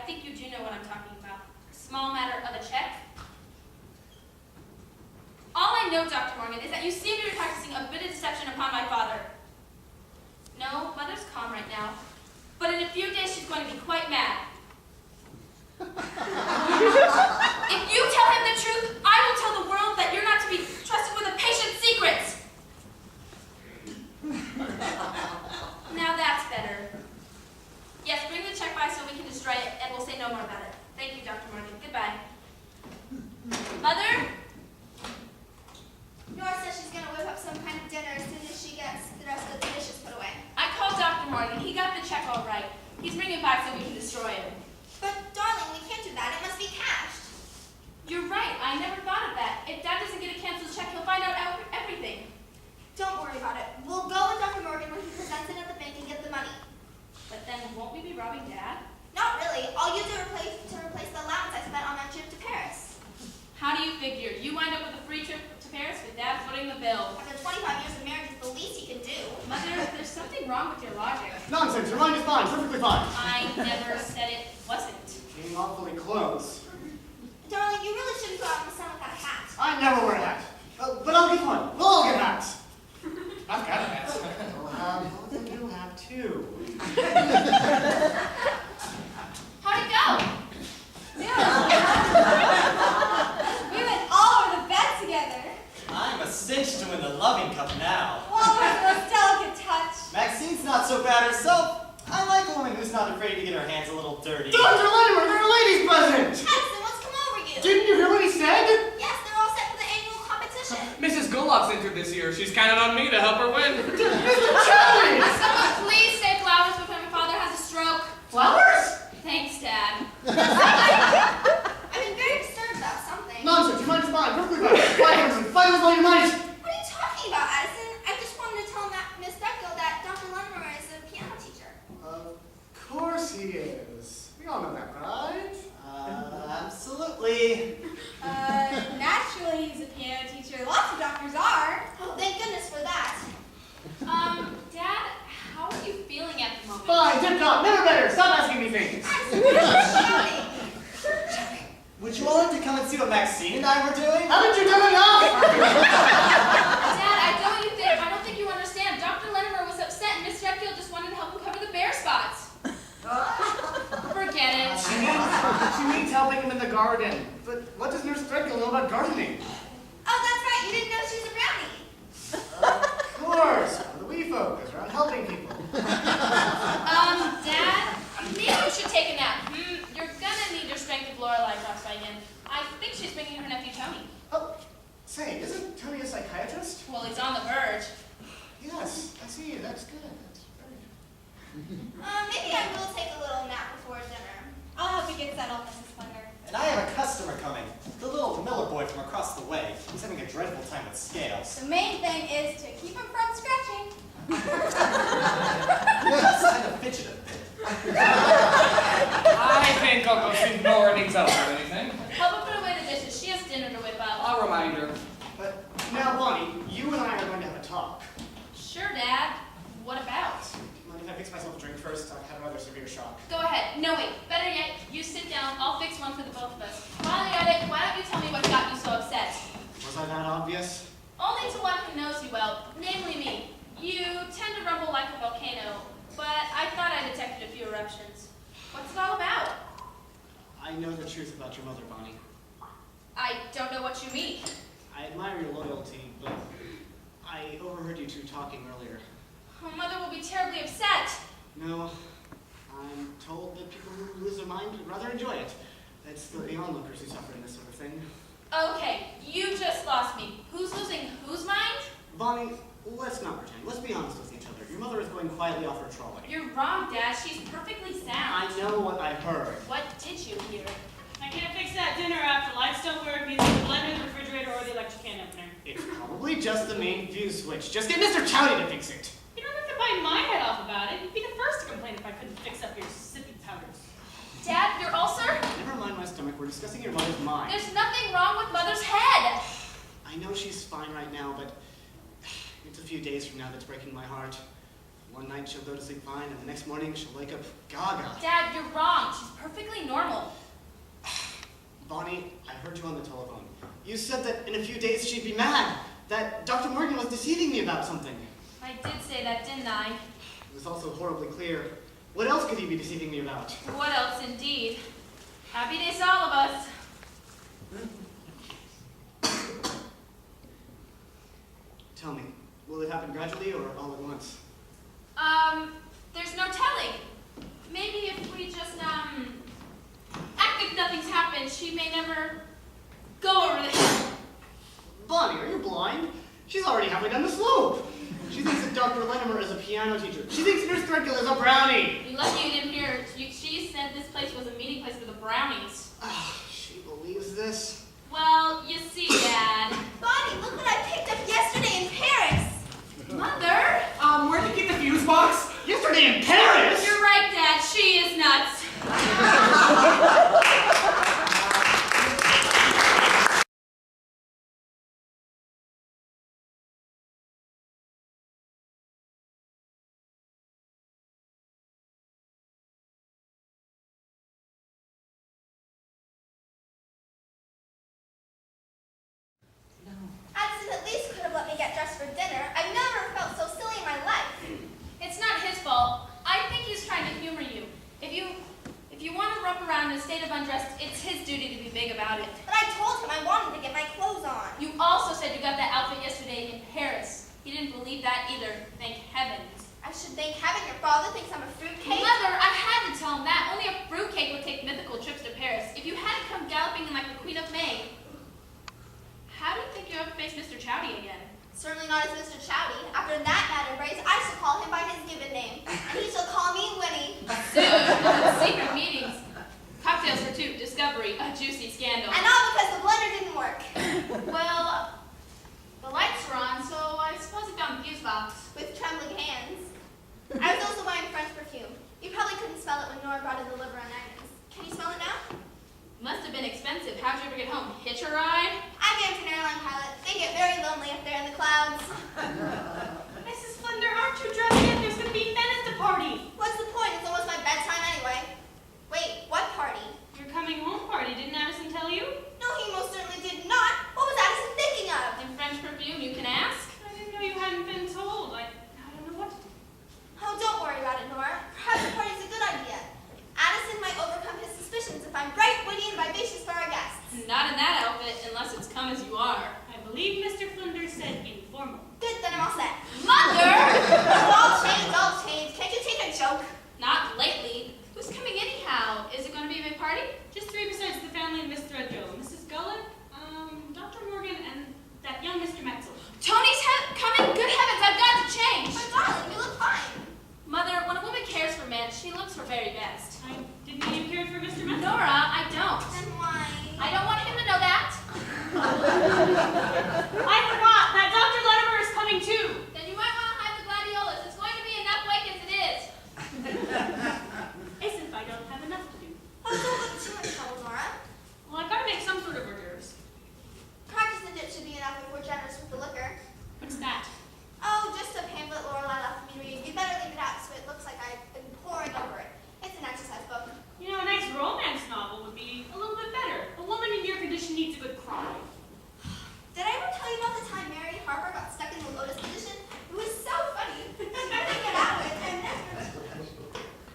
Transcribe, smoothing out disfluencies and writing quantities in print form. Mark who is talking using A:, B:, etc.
A: think you do know what I'm talking about. A small matter of a check. All I know, Dr. Morgan, is that you seem to be practicing a bit of deception upon my father. No, Mother's calm right now, but in a few days she's going to be quite mad. If you tell him the truth, I will tell the world that you're not to be trusted with a patient's secrets. Now that's better. Yes, bring the check by so we can destroy it, and we'll say no more about it. Thank you, Dr. Morgan. Goodbye. Mother?
B: Nora says she's going to whip up some kind of dinner as soon as she gets the rest of the dishes put away.
A: I called Dr. Morgan. He got the check all right. He's bringing it back so we can destroy it.
B: But, darling, we can't do that. It must be cashed.
A: You're right. I never thought of that. If Dad doesn't get a canceled check, he'll find out everything.
B: Don't worry about it. We'll go with Dr. Morgan when he presents it at the bank and get the money.
A: But then won't we be robbing Dad?
B: Not really. I'll use it to replace the allowance I spent on that trip to Paris.
A: How do you figure? You wind up with a free trip to Paris with Dad footing the bill.
B: After 25 years of marriage, it's the least he can do.
A: Mother, there's something wrong with your logic.
C: Nonsense, your mind is fine, perfectly fine.
A: I never said it wasn't.
C: Being awfully close.
B: Darling, you really shouldn't go out in the sun without a hat.
C: I never wear a hat. But I'll get one. We'll all get hats. I've got a hat. Both of you have two.
A: How'd it go?
B: We went all over the bed together.
D: I'm a cinch to win the loving cup now.
B: Well, with the most delicate touch.
D: Maxine's not so bad herself. I like a woman who's not afraid to get her hands a little dirty.
C: Dr. Latimer, you're a ladies present!
B: Addison, what's come over you?
C: Didn't you hear what he said?
B: Yes, they're all set for the annual competition.
E: Mrs. Gollock's entered this year. She's counted on me to help her win.
C: Mr. Charlie!
A: Someone please say flowers before my father has a stroke.
C: Flowers?
A: Thanks, Dad.
B: I've been very disturbed about something.
C: Nonsense, your mind is fine, perfectly fine. Fight with all your might.
B: What are you talking about, Addison? I just wanted to tell Miss Beckel that Dr. Latimer is a piano teacher.
C: Of course he is. We all know that, right?
D: Absolutely.
B: Naturally he's a piano teacher. Lots of doctors are. Oh, thank goodness for that.
A: Dad, how are you feeling at the moment?
C: Fine, tip-top, never better. Stop asking me things.
B: Addison, what are you shouting?
D: Would you all like to come and see what Maxine and I were doing?
C: Haven't you done enough?
A: Dad, I don't think you understand. Dr. Latimer was upset and Miss Redfield just wanted to help him cover the bare spots. Forget it.
C: She means helping him in the garden. But what does Nurse Threadgill know about gardening?
B: Oh, that's right. You didn't know she was a brownie.
C: Of course. One of the wee folk is around helping people.
A: Dad, maybe you should take a nap. You're gonna need your strength of Lorelei drops by again. I think she's bringing her nephew Tony.
C: Oh, say, isn't Tony a psychiatrist?
A: Well, he's on the verge.
C: Yes, I see. That's good. That's very good.
B: Maybe I will take a little nap before dinner. I'll help you get settled, Mrs. Splendor.
D: And I have a customer coming. The little Miller boy from across the way. He's having a dreadful time with scales.
B: The main thing is to keep him from scratching.
D: Just kind of fidget a bit.
E: I think I'll go see Nora needs help or anything.
A: Help her put away the dishes. She has dinner to whip up.
E: I'll remind her.
C: But now, Bonnie, you and I are going to have a talk.
A: Sure, Dad. What about?
C: Mind if I fix myself a drink first? I've had a rather severe shock.
A: Go ahead. No, wait. Better yet, you sit down. I'll fix one for the both of us. While you're at it, why don't you tell me what got you so upset?
C: Was I that obvious?
A: Only to one who knows you well, namely me. You tend to rumble like a volcano, but I thought I detected a few eruptions. What's it all about?
C: I know the truth about your mother, Bonnie.
A: I don't know what you mean.
C: I admire your loyalty, but I overheard you two talking earlier.
A: Oh, Mother will be terribly upset.
C: No, I'm told that people who lose their mind rather enjoy it. It's the onlookers who suffer in this sort of thing.
A: Okay, you just lost me. Who's losing whose mind?
C: Bonnie, let's not pretend. Let's be honest with each other. Your mother is going quietly off her trolley.
A: You're wrong, Dad. She's perfectly sound.
C: I know what I heard.
A: What did you hear?
F: I can't fix that dinner after lights don't work, either the blender, the refrigerator, or the electric can opener.
C: It's probably just the main fuse switch. Just get Mr. Chowdy to fix it.
F: You don't have to bite my head off about it. You'd be the first to complain if I couldn't fix up your sippy powders.
A: Dad, your ulcer?
C: Never mind my stomach. We're discussing your mother's mind.
A: There's nothing wrong with Mother's head.
C: I know she's fine right now, but it's a few days from now that's breaking my heart. One night she'll go to sleep fine, and the next morning she'll wake up gaga.
A: Dad, you're wrong. She's perfectly normal.
C: Bonnie, I heard you on the telephone. You said that in a few days she'd be mad, that Dr. Morgan was deceiving me about something.
A: I did say that, didn't I?
C: It was also horribly clear. What else could he be deceiving me about?
A: What else, indeed? Happy days to all of us.
C: Tell me, will it happen gradually or all at once?
A: There's no telling. Maybe if we just, act like nothing's happened, she may never go over the hill.
C: Bonnie, are you blind? She's already halfway down the slope. She thinks that Dr. Lenimer is a piano teacher. She thinks Nurse Threadgill is a brownie.
A: You're lucky you didn't hear her. She said this place was a meeting place for the Brownies.
C: She believes this.
A: Well, you see, Dad.
B: Bonnie, look what I picked up yesterday in Paris.
A: Mother?
C: Where'd you keep the fuse box? Yesterday in Paris?
A: You're right, Dad. She is nuts.
B: Addison at least could have let me get dressed for dinner. I've never felt so silly in my life.
A: It's not his fault. I think he's trying to humor you. If you want to rope around in a state of undress, it's his duty to be big about it.
B: But I told him I wanted to get my clothes on.
A: You also said you got that outfit yesterday in Paris. He didn't believe that either. Thank heavens.
B: I should thank heaven your father thinks I'm a fruitcake.
A: Mother, I had to tell him that. Only a fruitcake would take mythical trips to Paris. If you hadn't come galloping in like the Queen of May, how do you think you'll ever face Mr. Chowdy again?
B: Certainly not as Mr. Chowdy. After that mad embrace, I shall call him by his given name. And he shall call me Winnie.
A: Soon, secret meetings. Cocktails for two, discovery, a juicy scandal.
B: And all because the blender didn't work.
A: Well, the lights were on, so I suppose he found the fuse box.
B: With trembling hands. I was also buying French perfume. You probably couldn't smell it when Nora brought in the liver and onions. Can you smell it now?
A: Must have been expensive. How'd you ever get home? Hitch a ride?
B: I married an airline pilot. They get very lonely up there in the clouds.
F: Mrs. Flinder, aren't you dressed yet? There's going to be men at the party.
B: What's the point? It's almost my bedtime anyway. Wait, what party?
F: Your coming home party. Didn't Addison tell you?
B: No, he most certainly did not. What was Addison thinking of?
A: In French perfume, you can ask.
F: I didn't know you hadn't been told. I don't know what to do.
B: Oh, don't worry about it, Nora. Perhaps the party's a good idea. Addison might overcome his suspicions if I'm bright, witty, and vivacious for our guests.
A: Not in that outfit, unless it's come as you are.
F: I believe Mr. Flinder said informal.
B: Good, then I'm all set.
A: Mother!
B: All change. Can't you take a joke?
A: Not lately. Who's coming anyhow? Is it going to be a big party?
F: Just three besides the family and Miss Threadgill. Mrs. Gulick, Dr. Morgan, and that young Mr. Metzel.
A: Tony's coming? Good heavens, I've got to change.
B: My darling, you look fine.
A: Mother, when a woman cares for men, she looks her very best.
F: I didn't know you cared for Mr. Metzel.
A: Nora, I don't.
B: Then why?
A: I don't want him to know that.
F: I